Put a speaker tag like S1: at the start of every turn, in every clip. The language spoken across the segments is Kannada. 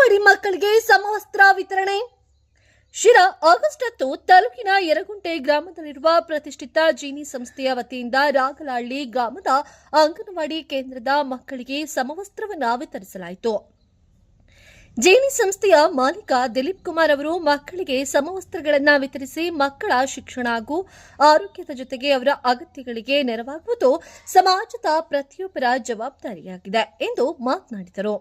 S1: ಅಂಗನವಾಡಿ ಮಕ್ಕಳಿಗೆ ಸಮವಸ್ತ್ರ ವಿತರಣೆ. ಶಿರಾ ಆಗಸ್ಟ್ 10 ತಾಲೂಕಿನ ಯರಗುಂಟೆ ಗ್ರಾಮದಲ್ಲಿರುವ ಪ್ರತಿಷ್ಠಿತ ಜೀನಿ ಸಂಸ್ಥೆಯ ವತಿಯಿಂದ ರಾಗಲಹಳ್ಳಿ ಗ್ರಾಮದ ಅಂಗನವಾಡಿ ಕೇಂದ್ರದ ಮಕ್ಕಳಿಗೆ ಸಮವಸ್ತ್ರವನ್ನು ವಿತರಿಸಲಾಯಿತು. ಜೀನಿ ಸಂಸ್ಥೆಯ ಮಾಲೀಕ ದಿಲೀಪ್ ಕುಮಾರ್ ಅವರು ಮಕ್ಕಳಿಗೆ ಸಮವಸ್ತ್ರಗಳನ್ನು ವಿತರಿಸಿ ಮಕ್ಕಳ ಶಿಕ್ಷಣ ಹಾಗೂ ಆರೋಗ್ಯದ ಜೊತೆಗೆ ಅವರ ಅಗತ್ಯಗಳಿಗೆ ನೆರವಾಗುವುದು ಸಮಾಜದ ಪ್ರತಿಯೊಬ್ಬರ ಜವಾಬ್ದಾರಿಯಾಗಿದೆ ಎಂದು ಮಾತನಾಡಿದರು.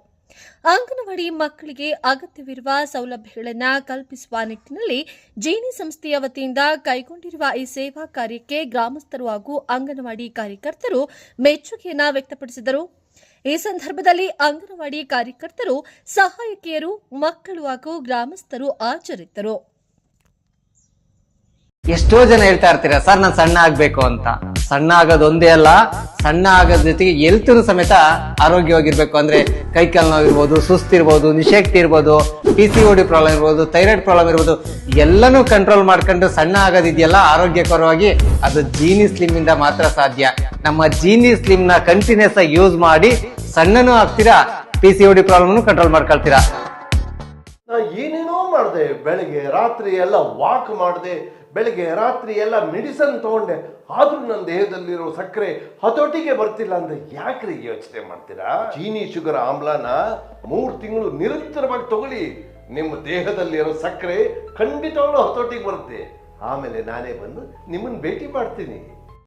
S1: ಅಂಗನವಾಡಿ ಮಕ್ಕಳಿಗೆ ಅಗತ್ಯವಿರುವ ಸೌಲಭ್ಯಗಳನ್ನು ಕಲ್ಪಿಸುವ ನಿಟ್ಟಿನಲ್ಲಿ ಜೀನಿ ಸಂಸ್ಥೆಯ ವತಿಯಿಂದ ಕೈಗೊಂಡಿರುವ ಈ ಸೇವಾ ಕಾರ್ಯಕ್ಕೆ ಗ್ರಾಮಸ್ಥರು ಹಾಗೂ ಅಂಗನವಾಡಿ ಕಾರ್ಯಕರ್ತರು ಮೆಚ್ಚುಗೆಯನ್ನು ವ್ಯಕ್ತಪಡಿಸಿದರು. ಈ ಸಂದರ್ಭದಲ್ಲಿ ಅಂಗನವಾಡಿ ಕಾರ್ಯಕರ್ತರು, ಸಹಾಯಕಿಯರು, ಮಕ್ಕಳು ಹಾಗೂ ಗ್ರಾಮಸ್ಥರು ಹಾಜರಿದ್ದರು.
S2: ಎಷ್ಟೋ ಜನ ಹೇಳ್ತಾ ಇರ್ತೀರಾ, ಸರ್ ನಾನು ಸಣ್ಣ ಆಗ್ಬೇಕು ಅಂತ. ಸಣ್ಣ ಆಗೋದು ಒಂದೇ ಅಲ್ಲ, ಸಣ್ಣ ಆಗೋದ್ ಜೊತೆಗೆ ಹೆಲ್ತ್ನು ಸಮೇತ ಆರೋಗ್ಯವಾಗಿರ್ಬೇಕು. ಅಂದ್ರೆ ಕೈಕಾಲು ನೋವು ಇರ್ಬೋದು, ಸುಸ್ತಿರ್ಬೋದು, ನಿಶಕ್ತಿ ಇರ್ಬೋದು, PCOD ಪ್ರಾಬ್ಲಮ್ ಇರ್ಬೋದು, ಥೈರಾಯ್ಡ್ ಪ್ರಾಬ್ಲಮ್ ಇರ್ಬೋದು, ಎಲ್ಲನೂ ಕಂಟ್ರೋಲ್ ಮಾಡ್ಕೊಂಡು ಸಣ್ಣ ಆಗೋದಿದೆಯಲ್ಲ ಆರೋಗ್ಯಕರವಾಗಿ, ಅದು ಜೀನಿ ಸ್ಲಿಮ್ ಇಂದ ಮಾತ್ರ ಸಾಧ್ಯ. ನಮ್ಮ ಜೀನಿ ಸ್ಲಿಮ್ ನ ಕಂಟಿನ್ಯೂಸ್ ಆಗಿ ಯೂಸ್ ಮಾಡಿ ಸಣ್ಣನೂ ಆಗ್ತೀರಾ, PCOD ಪ್ರಾಬ್ಲಮ್ ಕಂಟ್ರೋಲ್ ಮಾಡ್ಕೊಳ್ತೀರಾ.
S3: ನಾ ಏನೇನೋ ಮಾಡಿದೆ, ಬೆಳಗ್ಗೆ ರಾತ್ರಿ ಎಲ್ಲ ವಾಕ್ ಮಾಡಿದೆ, ಬೆಳಗ್ಗೆ ರಾತ್ರಿ ಎಲ್ಲ ಮೆಡಿಸನ್ ತಗೊಂಡೆ, ಆದ್ರೂ ನನ್ನ ದೇಹದಲ್ಲಿರೋ ಸಕ್ಕರೆ ಹತೋಟಿಗೆ ಬರ್ತಿಲ್ಲ ಅಂದ್ರೆ ಯಾಕ್ರಿ ಯೋಚನೆ ಮಾಡ್ತೀರಾ? ಚೀನಿ ಶುಗರ್ ಆಮ್ಲನ 3 ತಿಂಗಳು ನಿರಂತರವಾಗಿ ತಗೊಳ್ಳಿ, ನಿಮ್ಮ ದೇಹದಲ್ಲಿರೋ ಸಕ್ಕರೆ ಖಂಡಿತವಾಗ್ಲೂ ಹತೋಟಿಗೆ ಬರುತ್ತೆ. ಆಮೇಲೆ ನಾನೇ ಬಂದು ನಿಮ್ಮನ್ನ ಭೇಟಿ ಮಾಡ್ತೀನಿ.